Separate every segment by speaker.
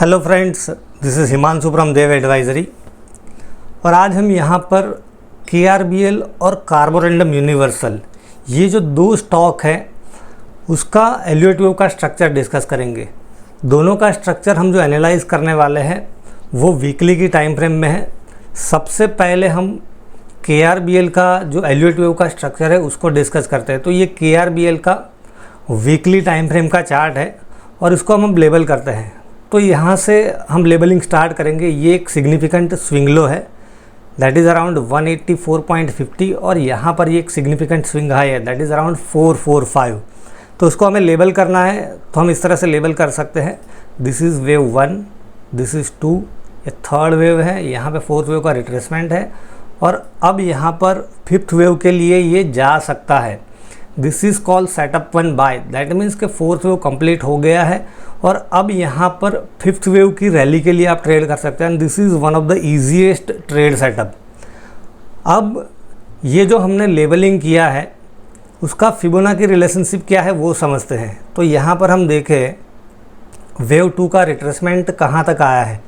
Speaker 1: Hello friends, this is Himanshu from Dev advisory. और आज हम यहाँ पर KRBL और कार्बोरंडम यूनिवर्सल, ये जो दो स्टॉक है उसका LUT का स्ट्रक्चर डिस्कस करेंगे। दोनों का स्ट्रक्चर हम जो एनालाइज करने वाले हैं वो वीकली की टाइम फ्रेम में है। सबसे पहले हम KRBL का जो LUT का स्ट्रक्चर है उसको डिस्कस करते हैं। तो ये KRBL का वीकली टाइम फ्रेम का चार्ट है और इसको हम लेबल करते हैं। तो यहाँ से हम लेबलिंग स्टार्ट करेंगे। ये एक सिग्निफिकेंट स्विंग लो है, दैट इज़ अराउंड 184.50 और यहाँ पर ये एक सिग्निफिकेंट स्विंग हाई है, दैट इज़ अराउंड 445। तो उसको हमें लेबल करना है, तो हम इस तरह से लेबल कर सकते हैं। This is wave 1, this is 2, ये थर्ड वेव है, यहाँ पे फोर्थ वेव का रिट्रेसमेंट है और अब यहाँ पर फिफ्थ वेव के लिए ये जा सकता है। This is called setup 1 by, that means के फोर्थ वेव कंप्लीट हो गया है और अब यहाँ पर फिफ्थ वेव की रैली के लिए आप ट्रेड कर सकते हैं। This is one of the easiest trade setup. अब ये जो हमने लेबलिंग किया है उसका फिबोनाची रिलेशनशिप क्या है वो समझते हैं। तो यहाँ पर हम देखें वेव 2 का रिट्रेसमेंट कहाँ तक आया है।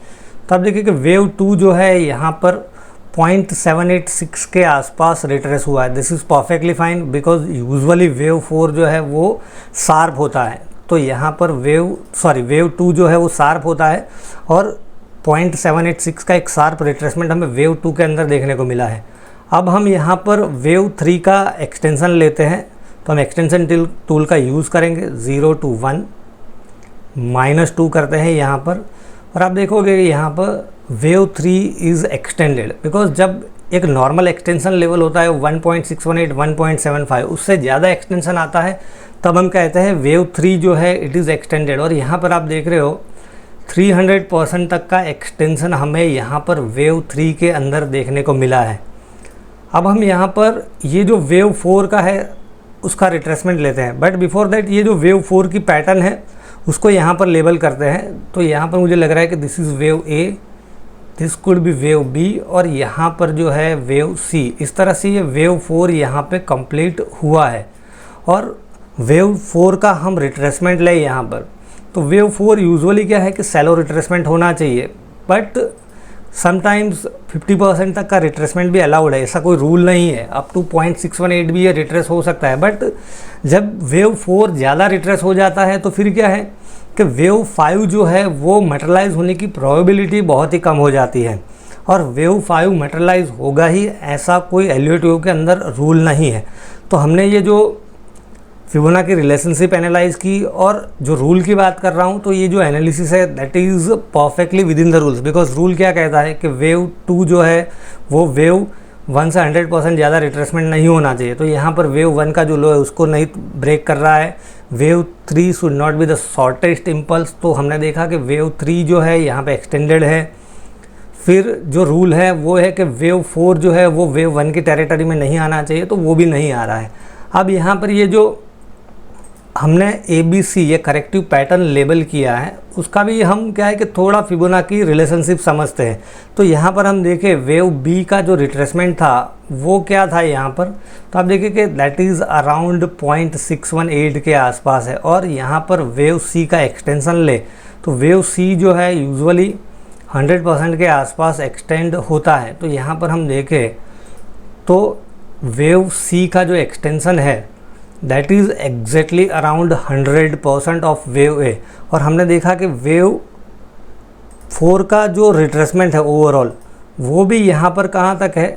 Speaker 1: तो आप देखिए कि वेव 2 जो है यहाँ पर 0.786 के आसपास रिट्रेस हुआ है। This is perfectly fine because usually wave 4 जो है वो शार्प होता है। तो यहाँ पर वेव 2 जो है वो शार्प होता है और 0.786 का एक शार्प रिट्रेसमेंट हमें वेव 2 के अंदर देखने को मिला है। अब हम यहाँ पर वेव 3 का एक्सटेंशन लेते हैं, तो हम एक्सटेंशन टूल का यूज़ करेंगे। 0 to 1 -2 करते हैं यहाँ पर और आप देखोगे यहाँ पर वेव 3 इज़ एक्सटेंडेड बिकॉज जब एक नॉर्मल एक्सटेंशन लेवल होता है 1.618 1.75, उससे ज़्यादा एक्सटेंशन आता है तब हम कहते हैं वेव 3 जो है इट इज़ एक्सटेंडेड। और यहाँ पर आप देख रहे हो 300% तक का एक्सटेंशन हमें यहाँ पर वेव 3 के अंदर देखने को मिला है। अब हम यहाँ पर ये जो वेव 4 का है उसका रिट्रेसमेंट लेते हैं, बट बिफोर दैट ये जो वेव 4 की पैटर्न है उसको यहाँ पर लेबल करते हैं। तो यहाँ पर मुझे लग रहा है कि this is wave A, this could be wave B और यहाँ पर जो है वेव C। इस तरह से ये वेव 4 यहाँ पे कंप्लीट हुआ है और वेव 4 का हम रिट्रेसमेंट लें यहाँ पर। तो वेव 4 यूजुअली क्या है कि सैलो रिट्रेसमेंट होना चाहिए, बट समटाइम्स 50% तक का रिट्रेसमेंट भी अलाउड है, ऐसा कोई रूल नहीं है। अप टू 0.618 भी ये रिट्रेस हो सकता है। बट जब वेव 4 ज़्यादा रिट्रेस हो जाता है तो फिर क्या है कि वेव 5 जो है वो मटेरियलाइज होने की प्रोबेबिलिटी बहुत ही कम हो जाती है और वेव 5 मटेरियलाइज होगा ही, ऐसा कोई LUT के अंदर रूल नहीं है। तो हमने ये जो फिबोनाची रिलेशनशिप एनालाइज की और जो रूल की बात कर रहा हूँ, तो ये जो एनालिसिस है that is perfectly with in the rules because rule क्या कहता है कि वेव 2 जो है वो वेव 1 से 100% ज़्यादा रिट्रेसमेंट नहीं होना चाहिए। तो यहाँ पर वेव 1 का जो लो है उसको नहीं ब्रेक कर रहा है। Wave 3 should not be the shortest impulse. तो हमने देखा कि वेव 3 जो है यहाँ पे एक्सटेंडेड है। फिर जो रूल है वो है कि वेव 4 जो है वो वेव 1 की टेरिटरी में नहीं आना चाहिए, तो वो भी नहीं आ रहा है। अब यहाँ पर ये जो हमने ABC ये करेक्टिव पैटर्न लेबल किया है उसका भी हम क्या है कि थोड़ा फिबोनाची रिलेशनशिप समझते हैं। तो यहाँ पर हम देखें वेव B का जो रिट्रेसमेंट था वो क्या था यहाँ पर, तो आप देखिए कि दैट इज़ अराउंड 0.618 के आसपास है। और यहाँ पर वेव C का एक्सटेंशन ले तो वेव C जो है यूजुअली 100% के आसपास एक्सटेंड होता है। तो यहाँ पर हम देखें तो वेव C का जो एक्सटेंशन है that is exactly around 100% of wave A। और हमने देखा कि वेव 4 का जो रिट्रेसमेंट है ओवरऑल वो भी यहाँ पर कहाँ तक है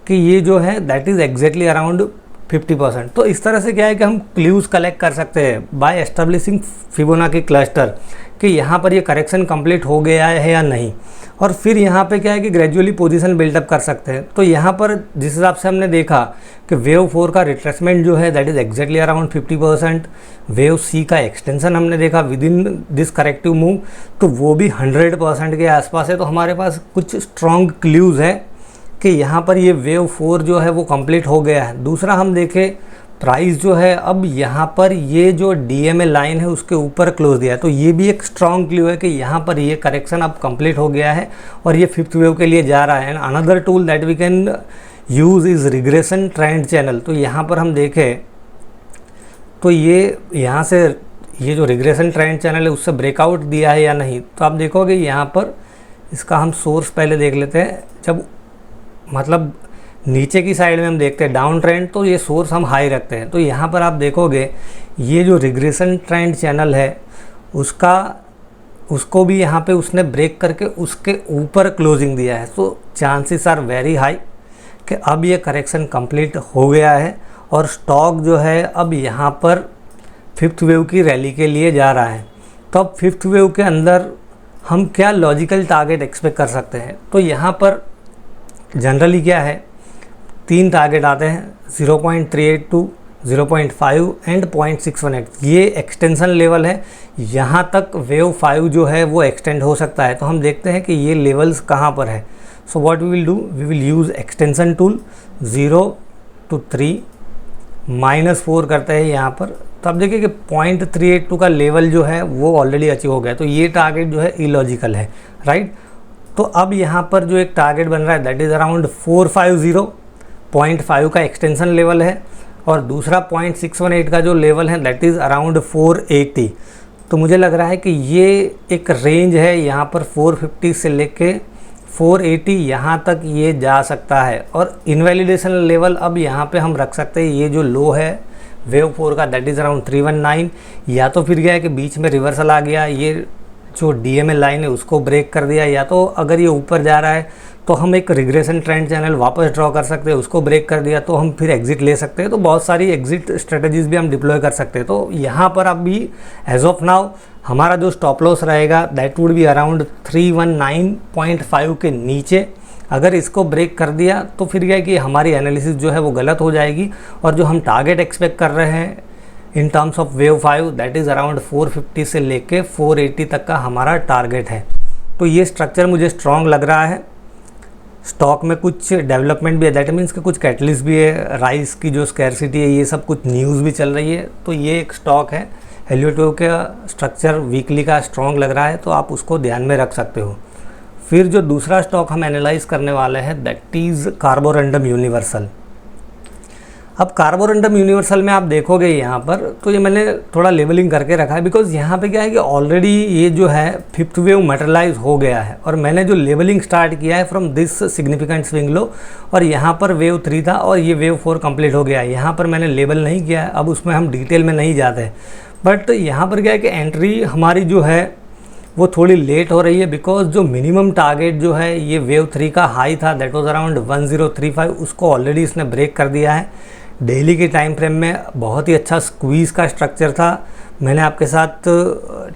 Speaker 1: कि ये जो है दैट इज़ एग्जैक्टली अराउंड 50%। तो इस तरह से क्या है कि हम क्ल्यूज़ कलेक्ट कर सकते हैं बाय एस्टेब्लिशिंग फिबोनाची क्लस्टर कि यहाँ पर ये करेक्शन कंप्लीट हो गया है या नहीं। और फिर यहाँ पे क्या है कि ग्रेजुअली पोजीशन बिल्डअप कर सकते हैं। तो यहाँ पर जिस हिसाब से हमने देखा कि वेव 4 का रिट्रेसमेंट जो है that is exactly around 50%, wave C का एक्सटेंशन हमने देखा with in this corrective move तो वो भी 100% के आसपास है। तो हमारे पास कुछ स्ट्रॉन्ग क्ल्यूज़ है कि यहाँ पर ये वेव 4 जो है वो कंप्लीट हो गया है। दूसरा हम देखें प्राइस जो है अब यहाँ पर ये जो DMA लाइन है उसके ऊपर क्लोज दिया है, तो ये भी एक स्ट्रॉन्ग क्लू है कि यहाँ पर ये करेक्शन अब कंप्लीट हो गया है और ये फिफ्थ वेव के लिए जा रहा है। And another tool that we can use is regression trend channel. तो यहाँ पर हम देखें तो ये यहाँ से ये जो रिग्रेशन ट्रेंड चैनल है उससे ब्रेकआउट दिया है या नहीं। तो आप देखोगे यहाँ पर इसका हम सोर्स पहले देख लेते हैं। जब मतलब नीचे की साइड में हम देखते हैं डाउन ट्रेंड, तो ये सोर्स हम हाई रखते हैं। तो यहाँ पर आप देखोगे ये जो रिग्रेशन ट्रेंड चैनल है उसको भी यहाँ पे उसने ब्रेक करके उसके ऊपर क्लोजिंग दिया है। तो चांसेस आर वेरी हाई कि अब ये करेक्शन कंप्लीट हो गया है और स्टॉक जो है अब यहाँ पर फिफ्थ वेव की रैली के लिए जा रहा है। तो अब फिफ्थ वेव के अंदर हम क्या लॉजिकल टारगेट एक्सपेक्ट कर सकते हैं। तो यहाँ पर जनरली क्या है, 3 टारगेट आते हैं, 0.382, 0.5 एंड 0.618। ये एक्सटेंशन लेवल है, यहाँ तक वेव 5 जो है वो एक्सटेंड हो सकता है। तो हम देखते हैं कि ये लेवल्स कहाँ पर है। So what we will do, we will use extension tool 0 to 3 -4 करते हैं यहाँ पर। तो आप देखिए कि 0.382 का लेवल जो है वो ऑलरेडी अचीव हो गया। तो ये टारगेट जो है इलॉजिकल है, राइट। तो अब यहाँ पर जो एक टारगेट बन रहा है दैट इज़ अराउंड 450, 0.5 का एक्सटेंशन लेवल है, और दूसरा 0.618 का जो लेवल है दैट इज़ अराउंड 480। तो मुझे लग रहा है कि ये एक रेंज है, यहाँ पर 450 से लेके 480 यहाँ तक ये जा सकता है। और इनवैलिडेशन लेवल अब यहाँ पे हम रख सकते हैं, ये जो लो है वेव 4 का दैट इज़ अराउंड 319। या तो फिर गया है कि बीच में रिवर्सल आ गया, ये जो DMA लाइन है उसको ब्रेक कर दिया, या तो अगर ये ऊपर जा रहा है तो हम एक रिग्रेशन ट्रेंड चैनल वापस ड्रॉ कर सकते हैं, उसको ब्रेक कर दिया तो हम फिर एग्जिट ले सकते हैं। तो बहुत सारी एग्जिट स्ट्रेटजीज भी हम डिप्लॉय कर सकते हैं। तो यहाँ पर अभी एज ऑफ नाउ हमारा जो स्टॉप लॉस रहेगा दैट वुड बी अराउंड 319.5 के नीचे। अगर इसको ब्रेक कर दिया तो फिर क्या है कि हमारी एनालिसिस जो है वो गलत हो जाएगी, और जो हम टारगेट एक्सपेक्ट कर रहे हैं in terms of wave 5 that is around 450 से लेके 480 तक का हमारा टारगेट है। तो ये स्ट्रक्चर मुझे स्ट्रॉन्ग लग रहा है। स्टॉक में कुछ डेवलपमेंट भी है, दैट मीन्स कि कुछ कैटलिस्ट भी है, राइस की जो स्कैरसिटी है ये सब कुछ न्यूज़ भी चल रही है। तो ये एक स्टॉक है, Elliott Wave का स्ट्रक्चर वीकली का स्ट्रॉन्ग लग रहा है, तो आप उसको ध्यान में रख सकते हो। फिर जो दूसरा स्टॉक हम एनालाइज करने वाले हैं दैट इज़ कार्बोरंडम यूनिवर्सल। अब कार्बोरंडम यूनिवर्सल में आप देखोगे यहाँ पर, तो ये मैंने थोड़ा लेबलिंग करके रखा है बिकॉज यहाँ पे क्या है कि ऑलरेडी ये जो है फिफ्थ वेव मटेरियलाइज हो गया है, और मैंने जो लेबलिंग स्टार्ट किया है from this significant swing low, और यहाँ पर वेव 3 था और ये वेव 4 कंप्लीट हो गया है। यहाँ पर मैंने लेबल नहीं किया है, अब उसमें हम डिटेल में नहीं जाते। बट यहाँ पर क्या है कि एंट्री हमारी जो है वो थोड़ी लेट हो रही है बिकॉज जो मिनिमम टारगेट जो है ये वेव 3 का हाई था दैट वाज अराउंड 1035, उसको ऑलरेडी इसने ब्रेक कर दिया है। डेली के टाइम फ्रेम में बहुत ही अच्छा स्क्वीज़ का स्ट्रक्चर था, मैंने आपके साथ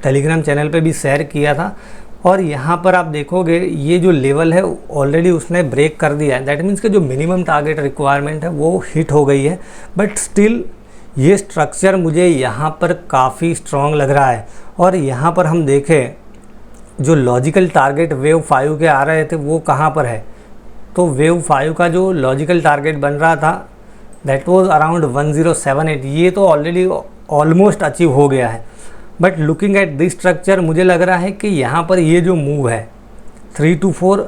Speaker 1: टेलीग्राम चैनल पे भी शेयर किया था। और यहाँ पर आप देखोगे ये जो लेवल है ऑलरेडी उसने ब्रेक कर दिया है, दैट मीन्स कि जो मिनिमम टारगेट रिक्वायरमेंट है वो हिट हो गई है। बट स्टिल ये स्ट्रक्चर मुझे यहाँ पर काफ़ी स्ट्रॉन्ग लग रहा है। और यहाँ पर हम देखें जो लॉजिकल टारगेट वेव 5 के आ रहे थे वो कहाँ पर है, तो वेव 5 का जो लॉजिकल टारगेट बन रहा था दैट वाज अराउंड 1078, ये तो ऑलरेडी ऑलमोस्ट अचीव हो गया है। But looking at this structure मुझे लग रहा है कि यहाँ पर ये जो मूव है 3 to 4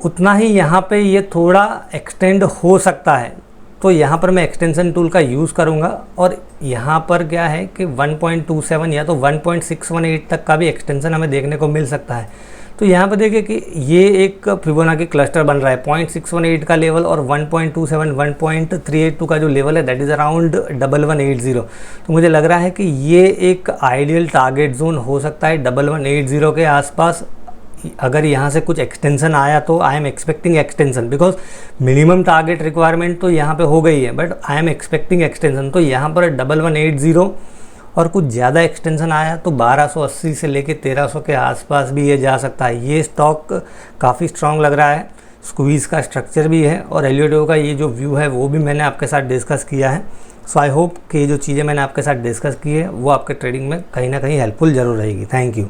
Speaker 1: उतना ही यहाँ पे ये थोड़ा एक्सटेंड हो सकता है। तो यहाँ पर मैं एक्सटेंशन टूल का यूज़ करूँगा, और यहाँ पर क्या है कि 1.27 या तो 1.618 तक का भी एक्सटेंशन हमें देखने को मिल सकता है। तो यहाँ पर देखिए कि ये एक फिबोनाची क्लस्टर बन रहा है, 0.618 का लेवल और 1.27 1.382 का जो लेवल है दैट इज़ अराउंड 1180। तो मुझे लग रहा है कि ये एक आइडियल टारगेट जोन हो सकता है 1180 के आसपास। अगर यहाँ से कुछ एक्सटेंशन आया तो I am expecting extension, because minimum target requirement तो यहाँ पे हो गई है, but I am expecting extension. तो यहाँ पर 1180 और कुछ ज़्यादा एक्सटेंशन आया तो 1280 से लेके 1300 के आसपास भी ये जा सकता है। ये स्टॉक काफ़ी स्ट्रॉन्ग लग रहा है, स्क्वीज़ का स्ट्रक्चर भी है, और एलियट वेव का ये जो व्यू है वो भी मैंने आपके साथ डिस्कस किया है। सो आई होप कि ये जो चीज़ें मैंने आपके साथ डिस्कस की है वो आपके ट्रेडिंग में कहीं ना कहीं हेल्पफुल ज़रूर रहेगी। Thank you.